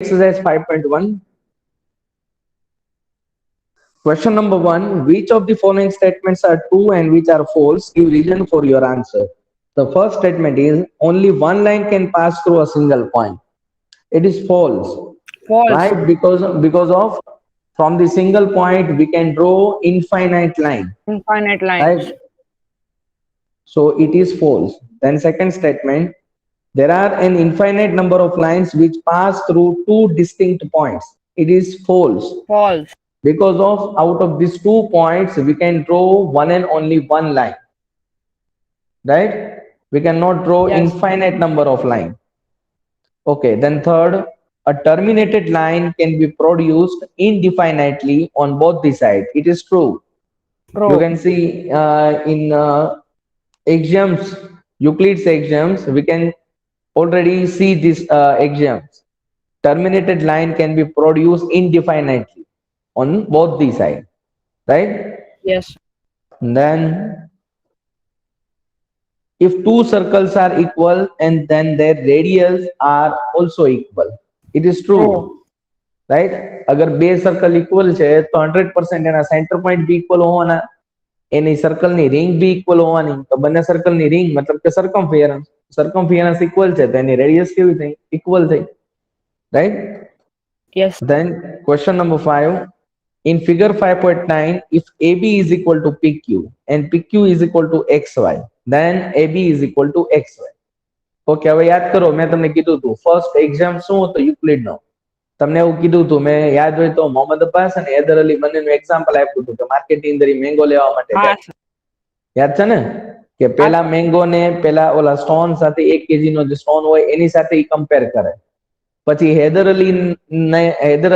Exercise 5.1. Question number 1. Which of the following statements are true and which are false? Give reason for your answer. The first statement is only one line can pass through a single point. It is false. False. Right? Because of from the single point we can draw infinite line. Infinite lines. Right? So it is false. Then second statement, there are an infinite number of lines which pass through two distinct points. It is false. False. Because of out of these 2 points we can draw one and only one line, right? We cannot draw Yes. infinite number of line. Okay, then third, a terminated line can be produced indefinitely on both the sides. It is true. You True. can see in axioms, Euclid's axioms, we can already see this axioms. Terminated line can be produced indefinitely on both the sides, right? Yes. Then if two circles are equal and then their radius are also equal, it is true, True. right? अगर બે circle equal છે તો 100% એના centre point બી equal હોવાના, એની circle ની ring બી equal હોવાની, તો બંને સર્કલ ની રિંગ મતલબ કે સરકમફિયરન્સ ઇક્વલ છે તો એની રેડિયસ કેવી થઈ? ઇક્વલ થઈ, right? Yes. Then question number 5. In figure 5.9, if AB is equal to PQ and PQ is equal to XY, then AB is equal to XY. Okay, હવે યાદ કરો, મેં તમને કીધું હતું ફર્સ્ટ એક્ઝામ શું હતો યુક્લિડ નો, તમને એવું કીધું હતું, મેં યાદ હોય તો મોહમ્મદ અબ્બાસ અને હૈદર અલી બંનેનું એક્ઝામ્પલ આપ્યું હતું કે માર્કેટની અંદર મેંગો લેવા માટે હા. જાય. યાદ છે ને કે પેલા મેંગો ને પેલા ઓલા સ્ટોન સાથે 1 kg નો જે સ્ટોન હોય એની સાથે ઈ કમ્પેર કરે, પછી હૈદર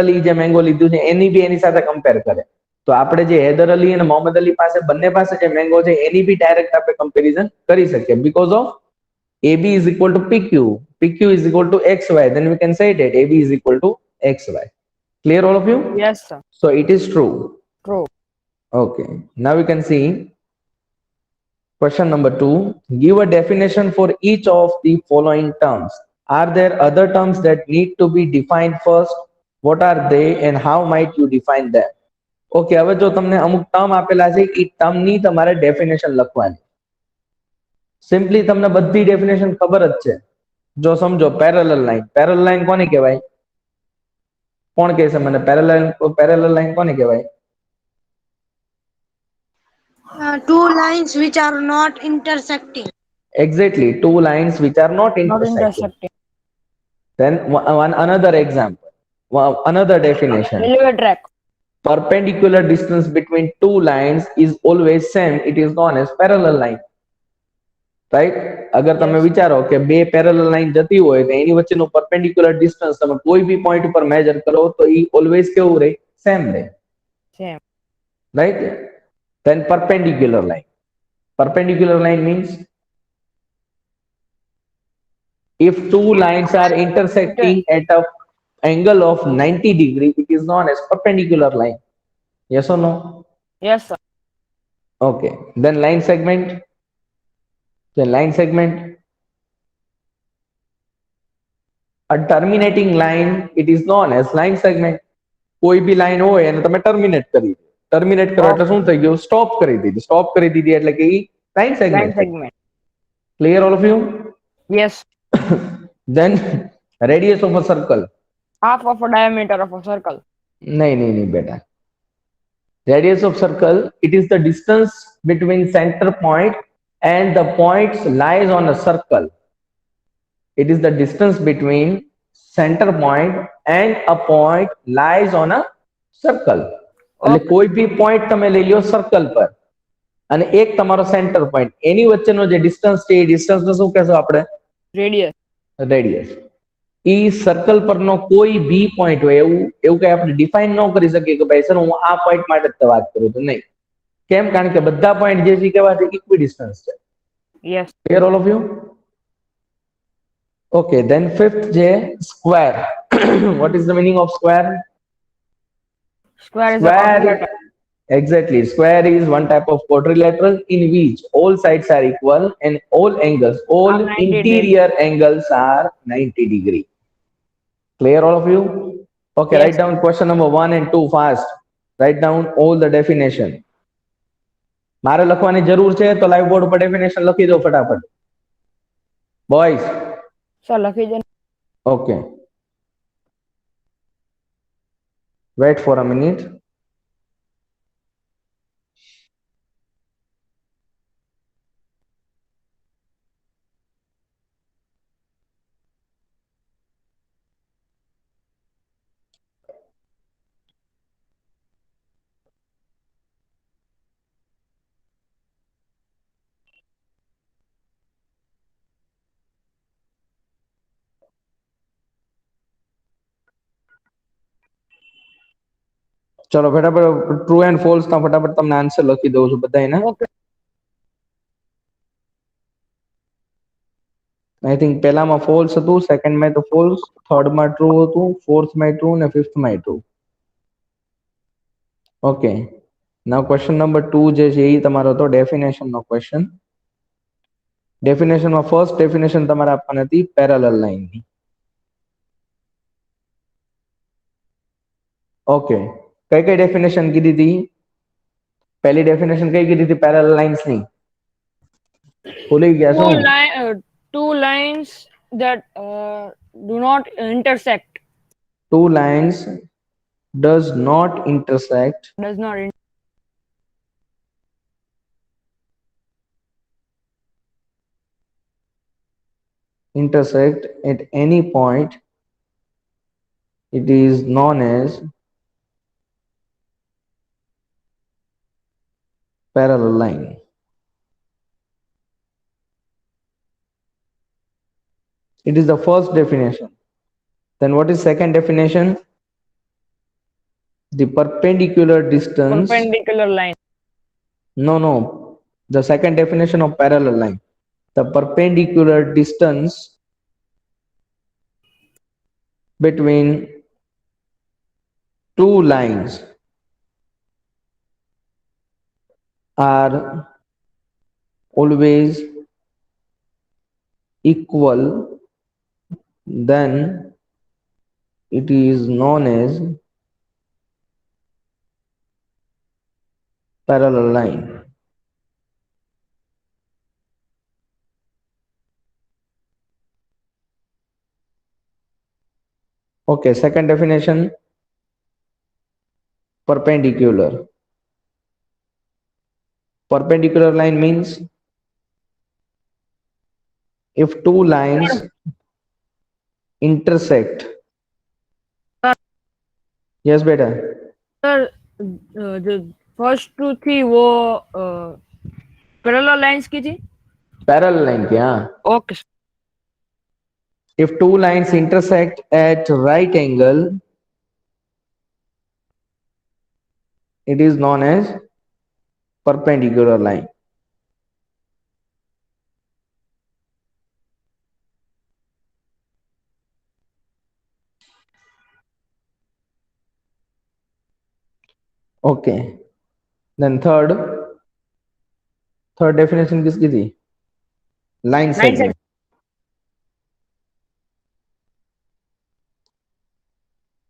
અલી જે મેંગો લીધું છે એની બી એની સાથે કમ્પેર કરે. તો આપણે જે હૈદર અલી અને મોહમ્મદ અલી પાસે બંને પાસે જે મેંગો છે એની બી ડાયરેક્ટ આપણે કમ્પેરિઝન કરી શકીએ. Because of AB is equal to PQ, PQ is equal to XY, then we can say that AB is equal to XY. Clear all of you? Yes, sir. So it is true. True. Okay, now we can see question number 2. Give a definition for each of the following terms. Are there other terms that need to be defined first? What are they and how might you define them? Okay, હવે જો તમને અમુક term આપેલા છે એ term ની તમારે definition લખવાની. Simply તમને બધી ડેફિનેશન ખબર જ છે. જો સમજો પેરેલલ લાઈન કોને કહેવાય? કોણ કહેશે મને? પેરેલલ લાઈન કોને કહેવાય? Two lines which are not intersecting. Exactly, two lines which are not Not intersecting. intersecting. Then another example, another definition. Railway track. Perpendicular distance between two lines is always same. It is known as parallel line. Right? અગર તમે વિચારો કે બે parallel line જતી હોય તો એની વચ્ચેનું perpendicular distance તમે કોઈ બી પોઈન્ટ ઉપર મેજર કરો તો ઈ ઓલવેઝ કેવું રહે? સેમ રહે, Same. Right? Then perpendicular line. Perpendicular line means if two lines are intersecting at a angle of 90 degree, it is known as perpendicular line. Yes or no? Yes, sir. Okay. Then line segment. The line segment, a terminating line, it is known as line segment. કોઈ બી line હોય એને તમે terminate કરી દો. Terminate કરો એટલે શું થઈ ગયું? સ્ટોપ કરી દીધી. સ્ટોપ કરી દીધી એટલે કે ઈ line Line segment. segment. Clear all of you? Yes. Then radius of a circle. Half of a diameter of a circle. नहीं बेटा. Radius of circle, it is the distance between center point and the points lies on a circle. It is the distance between center point and a point lies on a circle. એટલે કોઈ બી point તમે લઈ લ્યો circle પર અને એક તમારો centre point, એની વચ્ચેનો જે ડિસ્ટન્સ છે એ ડિસ્ટન્સને શું કહેશો આપણે? Radius. રેડિયસ. ઈ સર્કલ પરનો કોઈ બી પોઈન્ટ હોય એવું એવું કઈ આપણે ડિફાઇન ન કરી શકીએ કે ભાઈ સર હું આ પોઈન્ટ માટે જ વાત કરું છું, નહીં. કેમ? કારણ કે બધા પોઈન્ટ જે છે કેવા છે? ઇક્વિ ડિસ્ટન્સ છે. Yes. Clear all of you? Okay, then fifth J, square. What is the meaning of square? Square is a quadrilateral. Exactly. Square is one type of quadrilateral in which all sides are equal and all angles, all 90 interior angles are 90 degree. Clear, all of you? Okay, Yes. write down question number 1 and 2 fast. Write down all the definition. મારે લખવાની જરૂર છે તો live board ઉપર definition લખી દો ફટાફટ. Boys. Sir, લખી દો. Okay. Wait for a minute. ચલો ફટાફટ ટ્રુ એન્ડ ફોલ્સ ના ફટાફટ તમને આન્સર લખી દઉં છું બધાને. Okay. આઈ થિંક પહેલામાં ફોલ્સ હતું, સેકન્ડમાં તો ફોલ્સ, થર્ડમાં ટ્રુ હતું, ફોર્થમાં ટ્રુ અને ફિફ્થમાં ટ્રુ. ઓકે, નાઉ ક્વેશ્ચન નંબર 2 જે છે એ તમારો હતો ડેફિનેશન નો ક્વેશ્ચન. ડેફિનેશનમાં ફર્સ્ટ ડેફિનેશન તમારે આપવાની હતી પેરેલલ લાઈનની. ઓકે, કઈ કઈ ડેફિનેશન કીધી હતી? પહેલી ડેફિનેશન કઈ કીધી હતી પેરેલલ લાઇન્સ ની? ભૂલી ગયા Two શું? two lines that do not intersect. Two lines does not intersect Does not at any point. It is known as parallel line. It is the first definition. Then what is second definition? The perpendicular distance. perpendicular line. No. The second definition of parallel line. The perpendicular distance between two lines are always equal, then it is known as parallel line. Okay, second definition, perpendicular. Perpendicular line means if two lines intersect. Yes, beta. Sir, the first two थी वो parallel lines की थी. Parallel line क्या? Okay. If two lines intersect at right angle, it is known as perpendicular line. Okay. Then third definition किसकी थी? Line segment.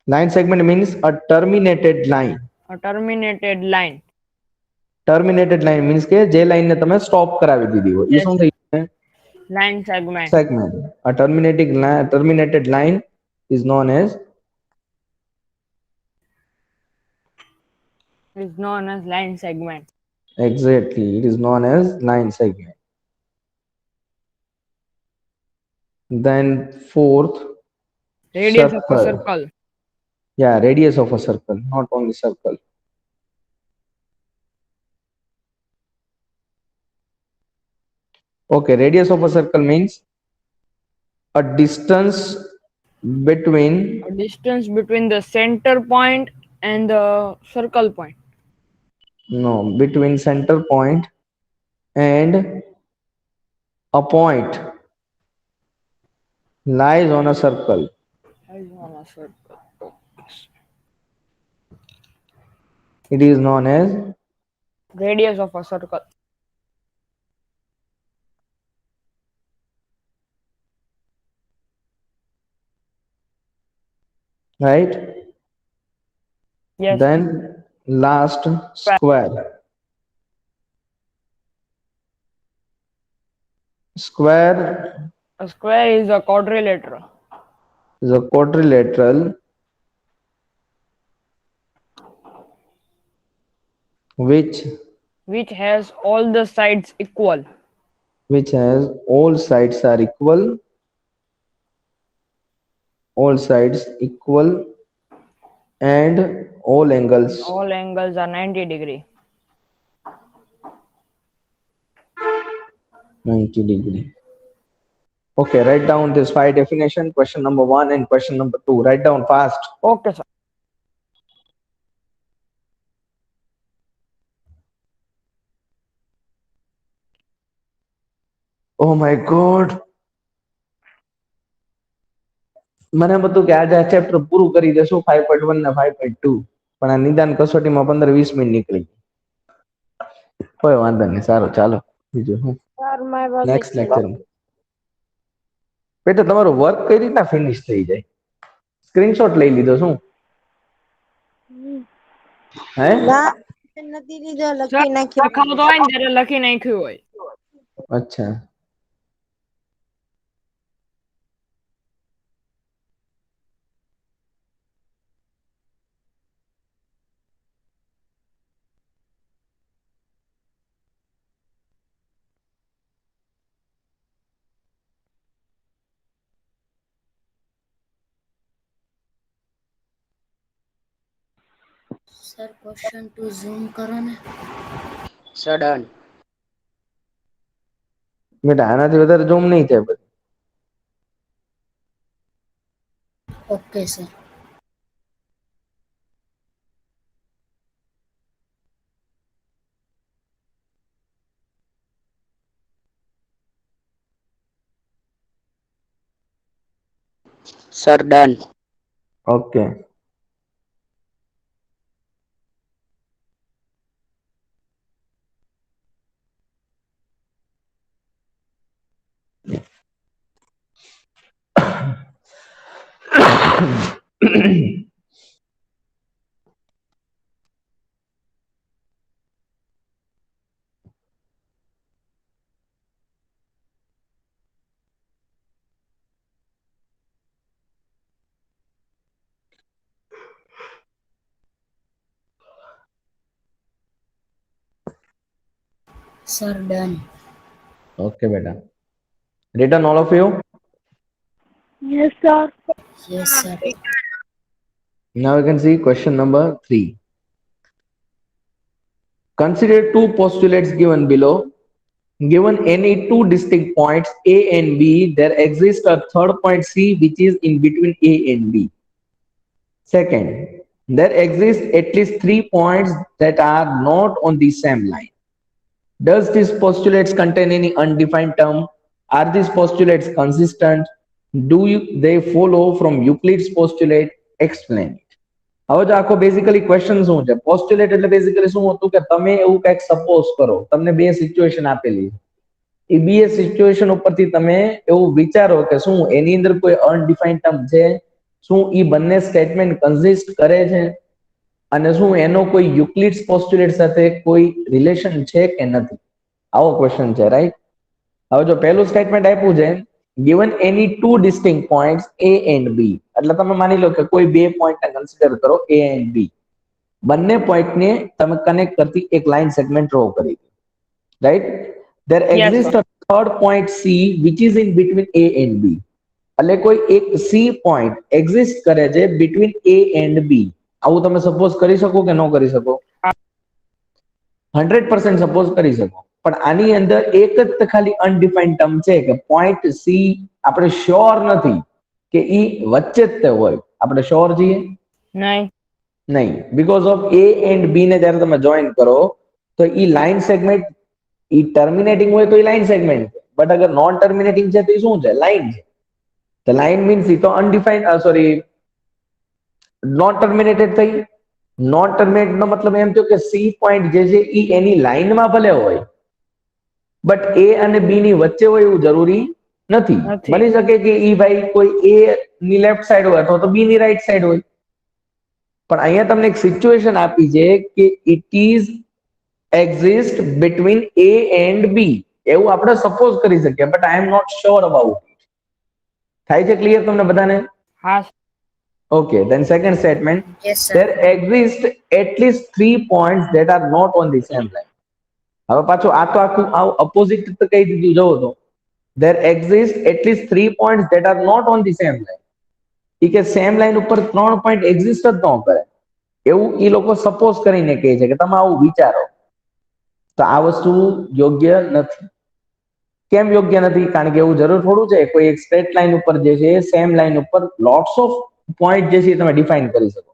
Line segment means a terminated line. A terminated line. Terminated line means કે જે line ને તમે stop કરાવી દીધી હોય એ Yes, શું sir. થઈ છે? Line segment. Segment. A terminated line is known as Is known as line segment. exactly. It is known as line segment. Then fourth, Radius of a circle. circle. Yeah, radius of a circle, not only circle. Okay, radius of a circle means a distance between A distance between the center point and the circle point. between center point and a point lies on a circle. Lies on a circle. Okay. It is known as Radius of a circle. right? Yes. Then last, square. Square A square is a quadrilateral is a quadrilateral which which has all the sides equal. has all sides are equal, all sides equal, and all angles All angles are 90 degree. 90 degree. Okay, write down this five definition. Question number one and question number two. Write down fast. Okay, sir. Oh my God. મને બધું કે આજે આ chapter પૂરું કરી દેશું 5.1 ને 5.2 પણ આ નિદાન કસોટીમાં 15-20 મિનિટ નીકળી કોઈ વાંધો નહીં સારું ચાલો બીજું શું Sir, my was next lecture બેટા તમારું વર્ક કઈ રીતના ફિનિશ થઈ જાય સ્ક્રીનશોટ લઈ લીધો શું હે ના નથી લીધો સર લખી નાખ્યો લખાવતો હોય ને ત્યારે લખી નાખ્યું હોય. અચ્છા સર ક્વેશ્ચન ટુ ઝૂમ કરો ને. Sir done. બેટા આનાથી વધારે ઝૂમ નહીં થાય બધું okay sir. Sir done. Okay sir done. Okay બેટા return all of you yes sir yes sir. now you can see question number 3 consider two postulates given below. Given any two distinct points A and B, there exists a third point C which is in between A and B. Second, there exist at least 3 points that are not on the same line. Does these postulates contain any undefined term? Are these postulates consistent? They follow from Euclid's postulate? Explain it. હવે જો આખો basically question શું છે પોસ્ટ્યુલેટ એટલે basically શું હતું કે તમે એવું કંઈક સપોઝ કરો તમને બે સિચ્યુએશન આપેલી એ બે સિચ્યુએશન ઉપરથી તમે એવું વિચારો કે શું એની અંદર કોઈ અનડિફાઇન્ડ ટર્મ છે શું એ બંને સ્ટેટમેન્ટ કન્સિસ્ટ કરે છે અને શું એનો કોઈ યુક્લિડ્સ પોસ્ટ્યુલેટ સાથે કોઈ રિલેશન છે કે નથી આવો ક્વેશ્ચન છે રાઈટ હવે જો પહેલું સ્ટેટમેન્ટ આપ્યું છે given any two distinct points A and B એટલે તમે માની લો કે કોઈ બે પોઈન્ટ ને કન્સિડર કરો A and B બંને પોઈન્ટ ને તમે કનેક્ટ કરતી એક લાઈન સેગમેન્ટ ડ્રો કરી right there Yes, exists sir. a third point C which is in between A and B એટલે કોઈ એક C પોઈન્ટ એક્ઝિસ્ટ કરે છે between A and B આવું તમે સપોઝ કરી શકો કે ન કરી શકો 100% સપોઝ કરી શકો પણ આની અંદર એક જ ખાલી અનડિફાઇન્ડ ટર્મ છે કે પોઈન્ટ સી આપણે શ્યોર નથી કે ઈ વચ્ચે જ તે હોય આપણે શ્યોર છીએ નહીં. નહીં બીકોઝ ઓફ એ એન્ડ બી ને જ્યારે તમે જોઈન કરો તો ઈ લાઈન સેગમેન્ટ ઈ ટર્મિનેટિંગ હોય તો ઈ લાઈન સેગમેન્ટ છે બટ અગર નોન ટર્મિનેટિંગ છે તો ઈ શું છે લાઈન છે તો લાઈન મીન્સ ઈ તો અનડિફાઇન્ડ સોરી નોન ટર્મિનેટેડ થઈ નોન ટર્મિનેટેડ નો મતલબ એમ થયો કે સી પોઈન્ટ જે છે ઈ એની લાઈનમાં ભલે હોય બટ એ અને બી ની વચ્ચે હોય એવું જરૂરી નથી. નથી. બની શકે કે ઈ ભાઈ કોઈ એ ની લેફ્ટ સાઈડ હોય અથવા તો બી ની રાઈટ સાઈડ હોય. પણ અહીંયા તમને એક સિચ્યુએશન આપી છે કે it is exist between A and B, એવું આપણે સપોઝ કરી શકીએ, but I am not sure about it. થાય છે ક્લિયર તમને બધાને? હા. Okay, then second statement, Yes, sir. there exist at least 3 points that are not on the same line. હવે પાછું આ તો આખું આવું opposite તો કહી દીધું જોવો તો. There exist at least 3 points that are not on the same line. ઈ કે સેમ લાઈન ઉપર 3 પોઈન્ટ એક્ઝિસ્ટ જ ન કરે એવું ઈ લોકો સપોઝ કરીને કહે છે કે તમે આવું વિચારો. તો આ વસ્તુ યોગ્ય નથી. કેમ યોગ્ય નથી? કારણ કે એવું જરૂર થોડું છે કોઈ એક સ્ટ્રેટ લાઈન ઉપર જે છે સેમ લાઈન ઉપર લોટ્સ ઓફ પોઈન્ટ જે છે તમે ડિફાઇન કરી શકો.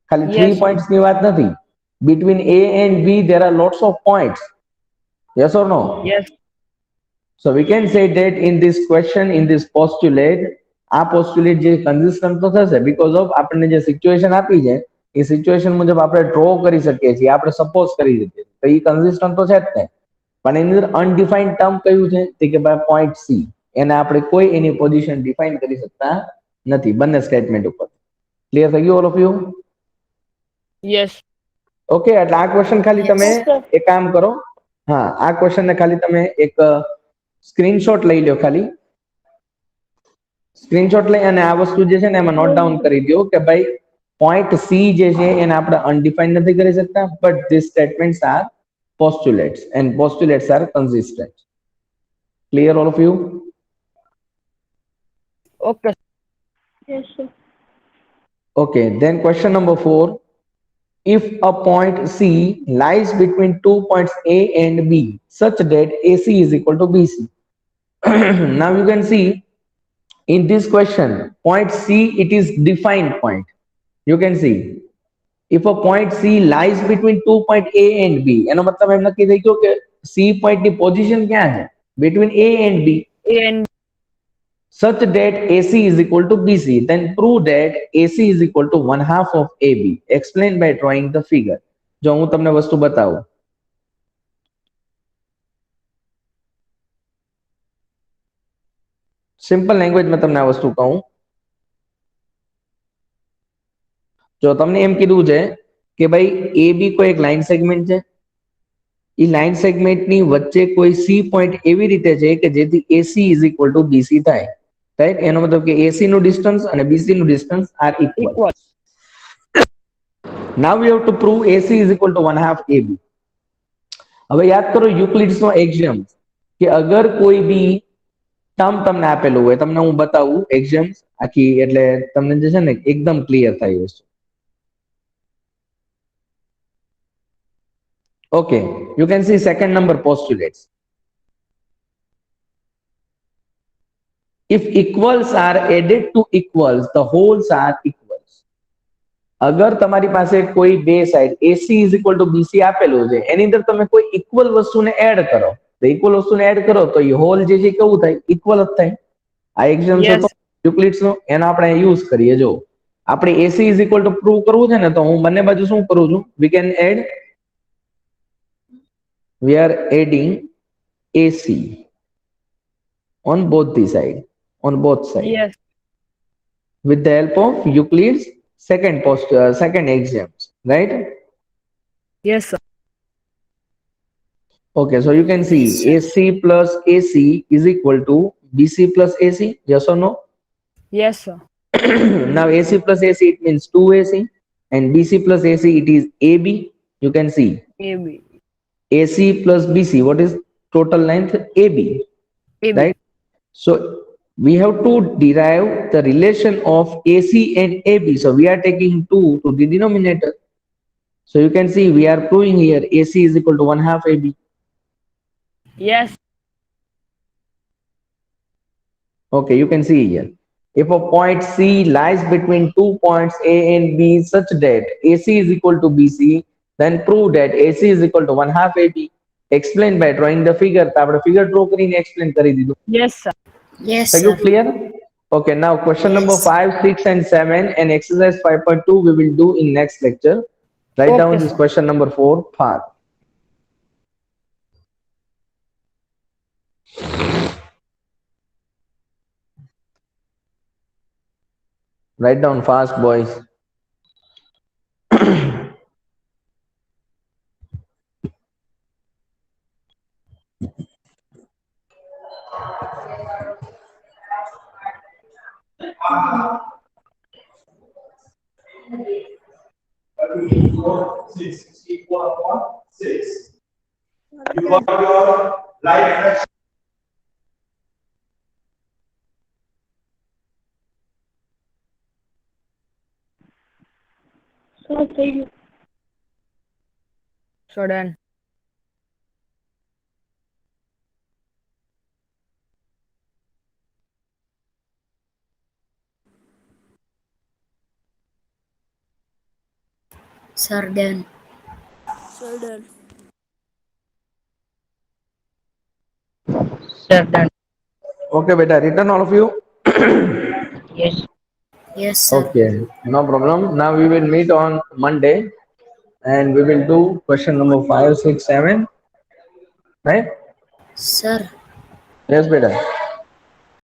ખાલી 3 Yes, sir. પોઈન્ટ્સ ની વાત નથી. Between A and B there are lots of points. Yes or no? Yes. So we can say that in this question, in this postulate, આ postulate જે consistent તો થશે because of આપણને જે situation આપી છે એ સિચ્યુએશન મુજબ આપણે ડ્રો કરી શકીએ છીએ, આપણે સપોઝ કરી શકીએ છીએ, તો એ કન્સિસ્ટન્ટ તો છે જ ને. પણ એની અંદર અનડિફાઇન્ડ ટર્મ કયું છે? તે કે ભાઈ પોઈન્ટ સી, એને આપણે કોઈ એની પોઝિશન ડિફાઇન કરી શકતા નથી બંને સ્ટેટમેન્ટ ઉપર. ક્લિયર થઈ ગયું all of you? Yes. Okay, એટલે આ ક્વેશ્ચન ખાલી Yes, તમે sir. એક કામ કરો, હા આ ક્વેશ્ચન ને ખાલી તમે એક સ્ક્રીનશોટ લઈ લો, ખાલી સ્ક્રીનશોટ લઈ અને આ વસ્તુ જે છે ને એમાં નોટ ડાઉન કરી દો કે ભાઈ પોઈન્ટ સી જે છે એને આપણે અનડિફાઇન્ડ નથી કરી શકતા, but this statements are postulates and postulates are consistent. Clear all of you? Okay. Yes, sir. Okay, then question number 4. If a point C lies between 2 points A and B such that AC is equal to BC. Now you can see in this question, point C, it is defined point. You can see if a point C lies between 2 point A and B, એનો મતલબ એમ નક્કી થઈ ગયો કે C point ની position ક્યાં છે? Between A and B. And Such that AC is equal to BC, then prove that AC is equal to 1/2 of AB. Explain by drawing the figure. જો હું તમને વસ્તુ બતાવું, સિમ્પલ લેંગ્વેજમાં તમને આ વસ્તુ કહું, જો તમને એમ કીધું છે કે ભાઈ એ બી કોઈ એક લાઈન સેગમેન્ટ છે, એ લાઈન સેગમેન્ટની વચ્ચે કોઈ સી પોઈન્ટ એવી રીતે છે કે જેથી AC is equal to BC થાય, રાઈટ? એનો મતલબ કે AC નું ડિસ્ટન્સ અને BC નું distance are equal. equal. Now we have to prove AC is equal to 1/2 AB. હવે યાદ કરો યુક્લિડ્સ નો એક્ઝિયમ કે અગર કોઈ બી ટર્મ તમને આપેલું હોય, તમને હું બતાવું એક્ઝિયમ્સ આખી, એટલે તમને જે છે ને એકદમ ક્લિયર થાય વસ્તુ. Okay, you can see second number postulates. If equals are added to equals, the wholes are equals. અગર તમારી પાસે કોઈ બે side AC is equal to BC આપેલું છે, એની અંદર તમે કોઈ ઇક્વલ વસ્તુને એડ કરો, તો ઇક્વલ વસ્તુને એડ કરો તો એ હોલ જે છે કેવું થાય? ઇક્વલ જ થાય. આ એક્ઝામ્સ Yes. હતો યુક્લિડ્સ નો, એનો આપણે યુઝ કરીએ. જો આપણે AC is equal to prove કરવું છે ને, તો હું બંને બાજુ શું કરું છું? We are adding AC on both the side, on both sides, Yes. with the help of Euclid's second axioms, right? Yes, sir. Okay, so you can see AC plus AC is equal to BC plus AC. Yes or no? Yes, sir. Now AC plus AC, it means 2AC, and BC plus AC, it is AB. You can see AB. AC plus BC, what is total length? AB, AB. right? So we have to derive the relation of AC and AB. So we are taking 2 to the denominator. So you can see we are proving here AC is equal to 1/2 AB. Yes. Okay, you can see here. If a point C lies between 2 points A and B such that AC is equal to BC, then prove that AC is equal to 1/2 AB. Explain by drawing the figure. તો આપણે figure draw કરીને explain કરી દીધું. Yes, sir. Yes, Are you sir. clear? Okay, now question number Yes. 5, 6 and 7 and exercise 5.2 we will do in next lecture. Write down Okay, this sir. question number 4 part. Write down fast, boys. So done. Sir, done. Sir, done. Okay, beta, written all of you? Yes. Yes, sir. Okay, no problem. Now we will meet on Monday and we will do question number 5, 6, 7. Right? Sir, Yes, beta.